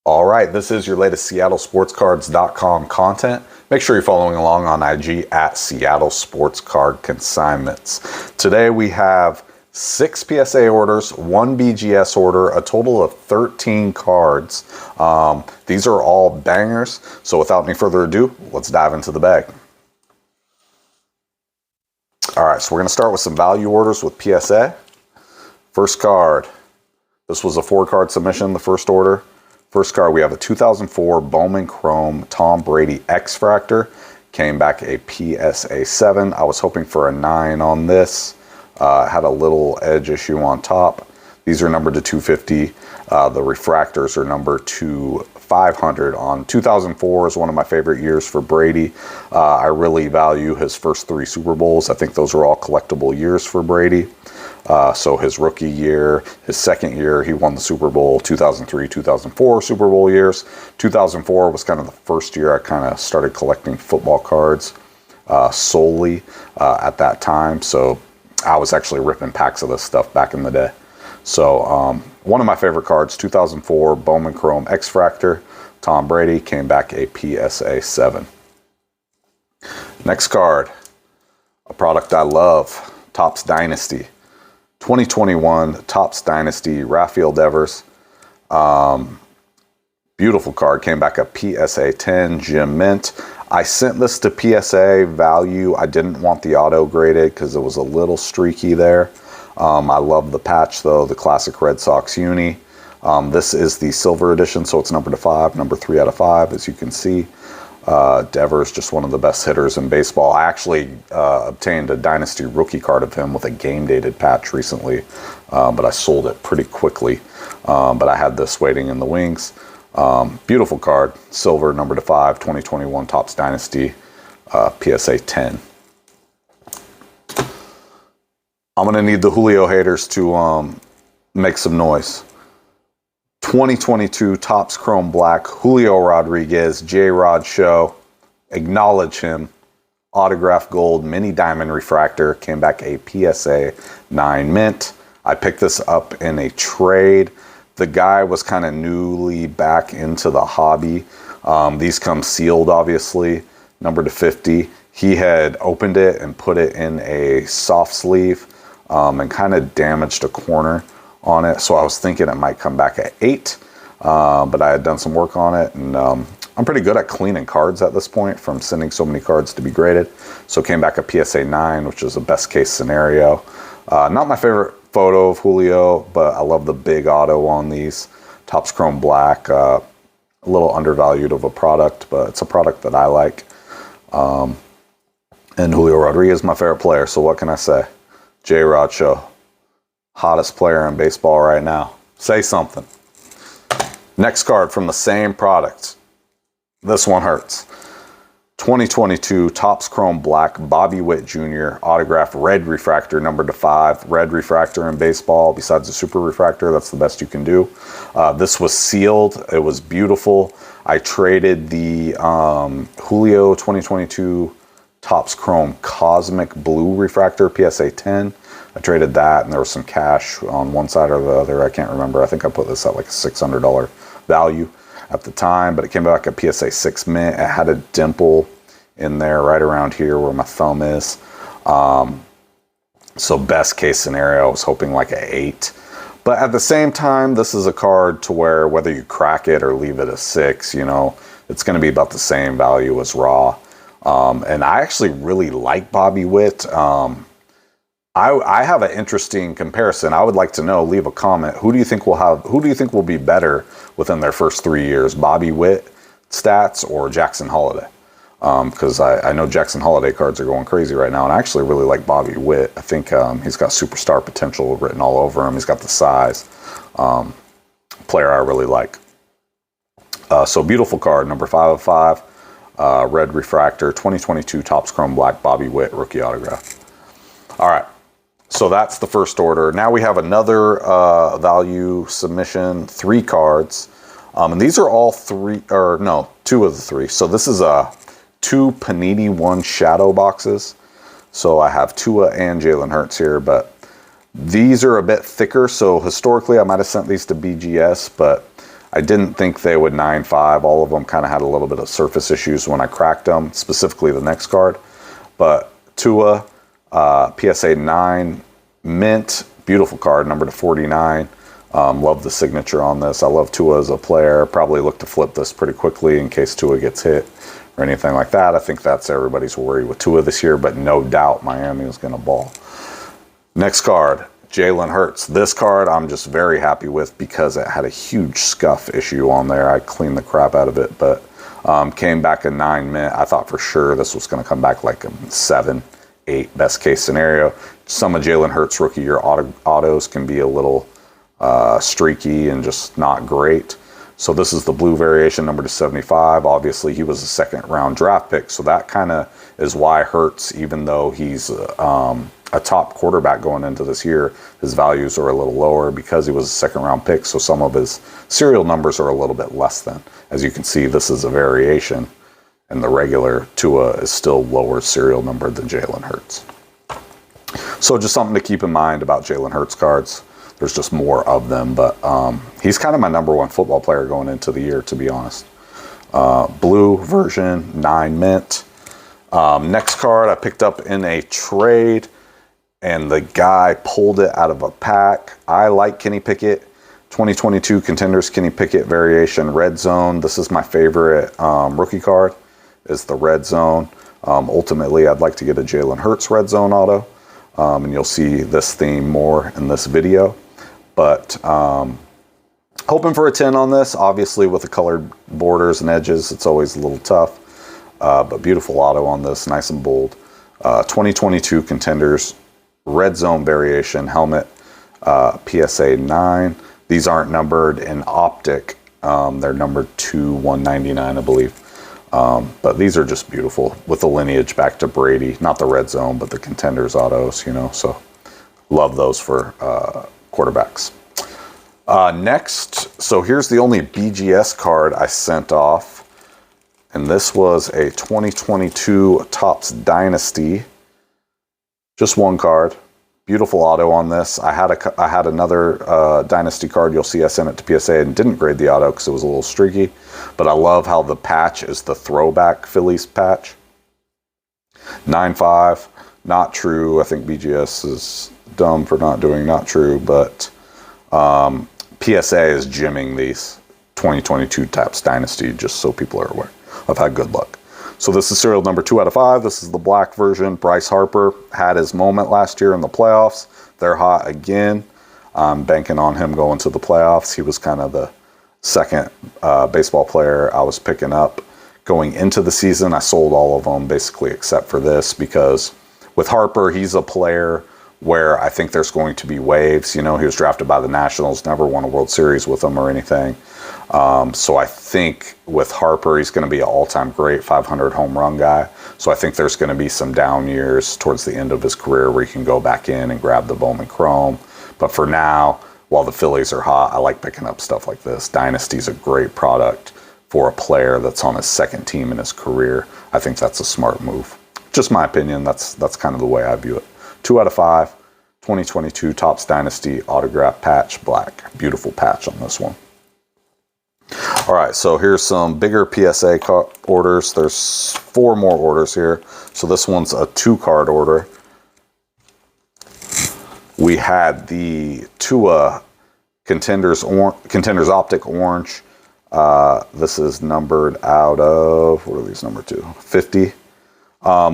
All right, this is your latest SeattleSportsCards.com content. Make sure you're following along on IG at Seattle Sports Card Consignments. Today we have 6 PSA orders, 1 BGS order, a total of 13 cards. These are all bangers, so without any further ado, let's dive into the bag. All right, so we're going to start with some value orders with PSA. First card, this was a 4-card submission, the first order. First card, we have a 2004 Bowman Chrome Tom Brady X-Fractor. Came back a PSA 7. I was hoping for a 9 on this. Had a little edge issue on top. These are numbered to 250. The refractors are numbered to 500. On 2004 is one of my favorite years for Brady. I really value his first 3 Super Bowls. I think those are all collectible years for Brady. So his rookie year, his second year, he won the Super Bowl, 2003, 2004 Super Bowl years. 2004 was kind of the first year I kind of started collecting football cards solely at that time. So I was actually ripping packs of this stuff back in the day. So one of my favorite cards, 2004 Bowman Chrome X-Fractor, Tom Brady, came back a PSA 7. Next card, a product I love, Topps Dynasty. 2021 Topps Dynasty, Rafael Devers. Beautiful card, came back a PSA 10, Jim Mint. I sent this to PSA value. I didn't want the auto graded because it was a little streaky there. I love the patch though, the classic Red Sox uni. This is the silver edition, so it's numbered to 5, number 3 out of 5, as you can see. Devers, just one of the best hitters in baseball. I actually obtained a Dynasty rookie card of him with a game-dated patch recently, but I sold it pretty quickly. But I had this waiting in the wings. Beautiful card, silver, number to 5, 2021 Topps Dynasty, PSA 10. I'm going to need the Julio haters to make some noise. 2022 Topps Chrome Black, Julio Rodriguez, J-Rod Show. Acknowledge him. Autograph gold, mini diamond refractor. Came back a PSA 9 mint. I picked this up in a trade. The guy was kind of newly back into the hobby. These come sealed, obviously. Number to 50. He had opened it and put it in a soft sleeve and kind of damaged a corner on it, so I was thinking it might come back at 8, but I had done some work on it, and I'm pretty good at cleaning cards at this point from sending so many cards to be graded. So came back a PSA 9, which is a best case scenario. Not my favorite photo of Julio, but I love the big auto on these. Topps Chrome Black, a little undervalued of a product, but it's a product that I like. And Julio Rodriguez is my favorite player, so what can I say? J-Rod Show. Hottest player in baseball right now. Say something. Next card from the same product. This one hurts. 2022 Topps Chrome Black, Bobby Witt Jr. Autograph red refractor, number to 5. Red refractor in baseball, besides the super refractor, that's the best you can do. This was sealed. It was beautiful. I traded the Julio 2022 Topps Chrome Cosmic Blue refractor, PSA 10. I traded that, and there was some cash on one side or the other. I can't remember. I think I put this at like a $600 value at the time, but it came back a PSA 6 mint. It had a dimple in there right around here where my thumb is. So best case scenario, I was hoping like an 8. But at the same time, this is a card to where whether you crack it or leave it a 6, you know, it's going to be about the same value as raw. And I actually really like Bobby Witt. I have an interesting comparison. I would like to know, leave a comment. Who do you think will be better within their first 3 years? Bobby Witt stats or Jackson Holiday? Because I know Jackson Holiday cards are going crazy right now, and I actually really like Bobby Witt. I think he's got superstar potential written all over him. He's got the size. Player I really like. So beautiful card, number 5 of 5. Red refractor, 2022 Topps Chrome Black, Bobby Witt rookie autograph. All right. So that's the first order. Now we have another value submission, 3 cards. And these are all 2 of the 3. So this is 2 Panini 1 shadow boxes. So I have Tua and Jalen Hurts here, but these are a bit thicker. So historically I might have sent these to BGS, but I didn't think they would 9.5. All of them kind of had a little bit of surface issues when I cracked them, specifically the next card. But Tua, PSA 9 mint, beautiful card, number to 49. Love the signature on this. I love Tua as a player. Probably look to flip this pretty quickly in case Tua gets hit or anything like that. I think that's everybody's worry with Tua this year, but no doubt Miami is going to ball. Next card, Jalen Hurts. This card I'm just very happy with because it had a huge scuff issue on there. I cleaned the crap out of it, but came back a 9 mint. I thought for sure this was going to come back like a 7, 8 best case scenario. Some of Jalen Hurts rookie year autos can be a little streaky and just not great. So this is the blue variation, number to 75. Obviously, he was a second-round draft pick, so that kind of is why Hurts, even though he's a top quarterback going into this year, his values are a little lower because he was a second-round pick, so some of his serial numbers are a little bit less than. As you can see, this is a variation, and the regular Tua is still lower serial number than Jalen Hurts. So just something to keep in mind about Jalen Hurts cards. There's just more of them, but he's kind of my number one football player going into the year, to be honest. Blue version, 9 mint. Next card I picked up in a trade, and the guy pulled it out of a pack. I like Kenny Pickett. 2022 Contenders Kenny Pickett variation, red zone. This is my favorite rookie card, is the red zone. Ultimately, I'd like to get a Jalen Hurts red zone auto, and you'll see this theme more in this video. But hoping for a 10 on this. Obviously, with the colored borders and edges, it's always a little tough. But beautiful auto on this, nice and bold. 2022 Contenders red zone variation helmet, PSA 9. These aren't numbered in optic. They're numbered to 199, I believe. But these are just beautiful with the lineage back to Brady. Not the red zone, but the Contenders autos, you know. So love those for quarterbacks. Next, so here's the only BGS card I sent off. And this was a 2022 Topps Dynasty. Just one card. Beautiful auto on this. I had another Dynasty card. You'll see I sent it to PSA and didn't grade the auto because it was a little streaky. But I love how the patch is the throwback Phillies patch. 9.5. Not true. I think BGS is dumb for not doing not true. But PSA is gymming these 2022 Topps Dynasty just so people are aware. I've had good luck. So this is serial number 2 out of 5. This is the black version. Bryce Harper had his moment last year in the playoffs. They're hot again. I'm banking on him going to the playoffs. He was kind of the second baseball player I was picking up going into the season. I sold all of them basically except for this because with Harper, he's a player where I think there's going to be waves. You know, he was drafted by the Nationals, never won a World Series with them or anything. So I think with Harper, he's going to be an all-time great 500 home run guy. So I think there's going to be some down years towards the end of his career where he can go back in and grab the Bowman Chrome. But for now, while the Phillies are hot, I like picking up stuff like this. Dynasty's a great product for a player that's on his second team in his career. I think that's a smart move. Just my opinion. That's kind of the way I view it. 2 out of 5, 2022 Topps Dynasty autograph patch, black. Beautiful patch on this one. All right, so here's some bigger PSA orders. There's 4 more orders here. So this one's a 2-card order. We had the Tua Contenders Optic Orange. This is numbered out of, what are these numbered to? 50.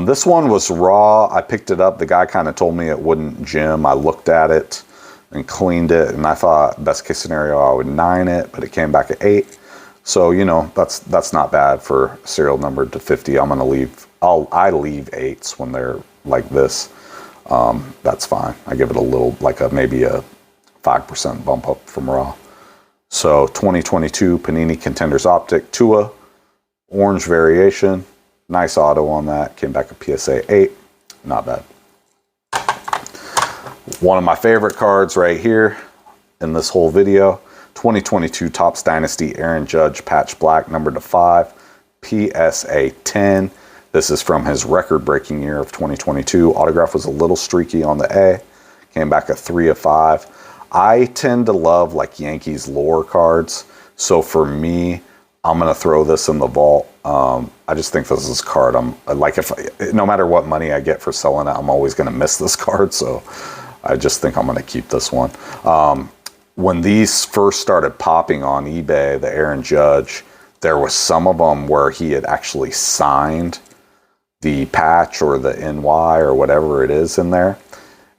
This one was raw. I picked it up. The guy kind of told me it wouldn't gem. I looked at it and cleaned it, and I thought best case scenario I would 9 it, but it came back at 8. So, you know, that's not bad for serial numbered to 50. I'm gonna leave. I leave 8s when they're like this. That's fine. I give it a little, like maybe a 5% bump up from raw. So 2022 Panini Contenders Optic Tua orange variation. Nice auto on that. Came back a PSA 8. Not bad. One of my favorite cards right here in this whole video. 2022 Topps Dynasty Aaron Judge patch black, numbered to 5. PSA 10. This is from his record-breaking year of 2022. Autograph was a little streaky on the A. Came back a 3 of 5. I tend to love like Yankees lore cards. So for me, I'm going to throw this in the vault. I just think this is a card. No matter what money I get for selling it, I'm always going to miss this card. So I just think I'm going to keep this one. When these first started popping on eBay, the Aaron Judge, there was some of them where he had actually signed the patch or the NY or whatever it is in there.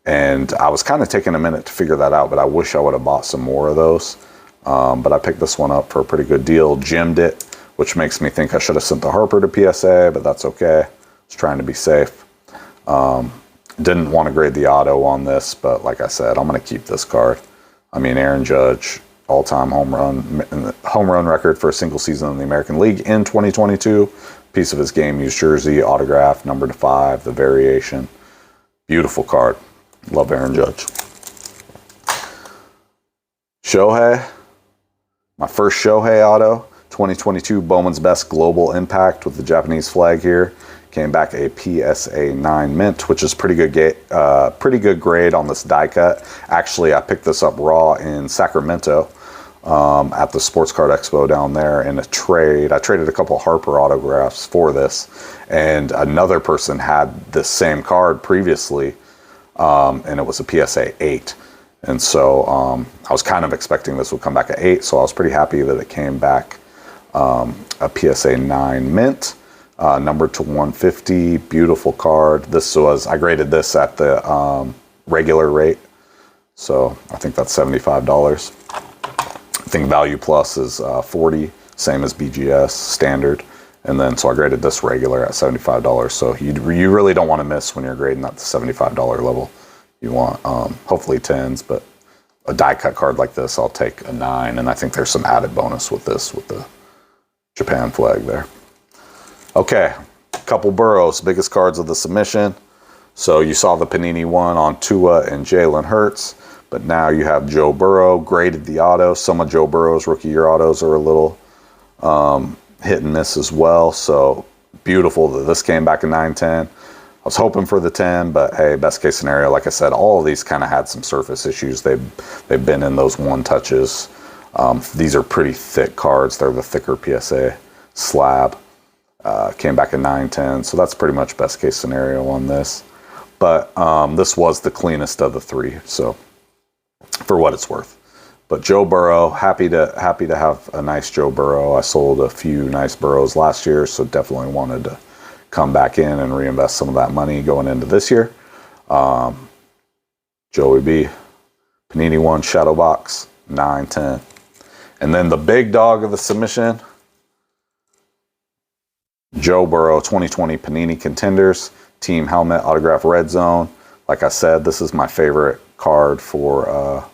And I was kind of taking a minute to figure that out, but I wish I would have bought some more of those. But I picked this one up for a pretty good deal, gemmed it, which makes me think I should have sent the Harper to PSA, but that's okay. I was trying to be safe. Didn't want to grade the auto on this, but like I said, I'm going to keep this card. I mean, Aaron Judge, all-time home run record for a single season in the American League in 2022. Piece of his game used jersey, autograph, number to 5, the variation. Beautiful card. Love Aaron Judge. Shohei. My first Shohei auto, 2022 Bowman's Best Global Impact with the Japanese flag here. Came back a PSA 9 mint, which is pretty good grade on this die cut. Actually, I picked this up raw in Sacramento at the Sports Card Expo down there in a trade. I traded a couple Harper autographs for this, and another person had this same card previously, and it was a PSA 8. And so I was kind of expecting this would come back at 8, so I was pretty happy that it came back a PSA 9 mint, numbered to 150. Beautiful card. I graded this at the regular rate, so I think that's $75. I think Value Plus is 40, same as BGS standard. And then so I graded this regular at $75. So you really don't want to miss when you're grading at the $75 level. You want hopefully 10s, but a die cut card like this, I'll take a 9, and I think there's some added bonus with this with the Japan flag there. Okay, couple Burrows, biggest cards of the submission. So you saw the Panini one on Tua and Jalen Hurts, but now you have Joe Burrow, graded the auto. Some of Joe Burrow's rookie year autos are a little hit and miss as well. So beautiful that this came back in 9-10. I was hoping for the 10, but hey, best case scenario, like I said, all of these kind of had some surface issues. They've been in those one touches. These are pretty thick cards. They're the thicker PSA slab. Came back at 9-10, so that's pretty much best case scenario on this. But this was the cleanest of the 3, so for what it's worth. But Joe Burrow, happy to have a nice Joe Burrow. I sold a few nice Burrows last year, so definitely wanted to come back in and reinvest some of that money going into this year. Joey B, Panini 1 Shadow Box, 9-10. And then the big dog of the submission, Joe Burrow, 2020 Panini Contenders, Team Helmet, Autograph Red Zone. Like I said, this is my favorite card for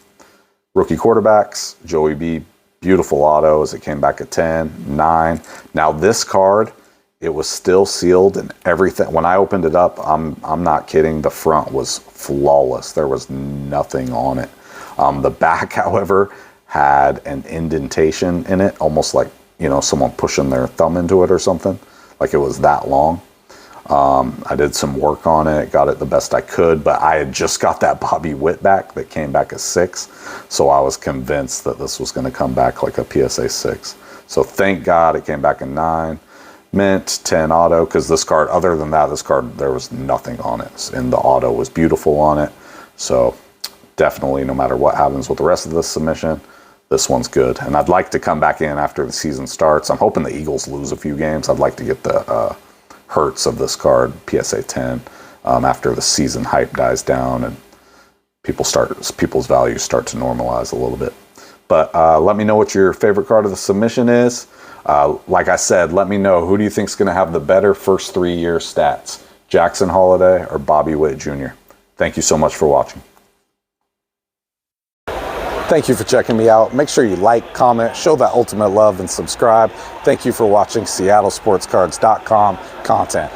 rookie quarterbacks. Joey B, beautiful auto as it came back at 10, 9. Now this card, it was still sealed and everything. When I opened it up, I'm not kidding, the front was flawless. There was nothing on it. The back, however, had an indentation in it, almost like, someone pushing their thumb into it or something. Like it was that long. I did some work on it, got it the best I could, but I had just got that Bobby Witt back that came back as 6. So I was convinced that this was going to come back like a PSA 6. So thank God it came back in 9. Mint, 10 auto, because this card, other than that, this card, there was nothing on it. And the auto was beautiful on it. So definitely, no matter what happens with the rest of this submission, this one's good. And I'd like to come back in after the season starts. I'm hoping the Eagles lose a few games. I'd like to get the Hurts of this card, PSA 10, after the season hype dies down and people's values start to normalize a little bit. But let me know what your favorite card of the submission is. Like I said, let me know, who do you think is going to have the better first 3-year stats? Jackson Holiday or Bobby Witt Jr.? Thank you so much for watching. Thank you for checking me out. Make sure you like, comment, show that ultimate love, and subscribe. Thank you for watching SeattleSportsCards.com content.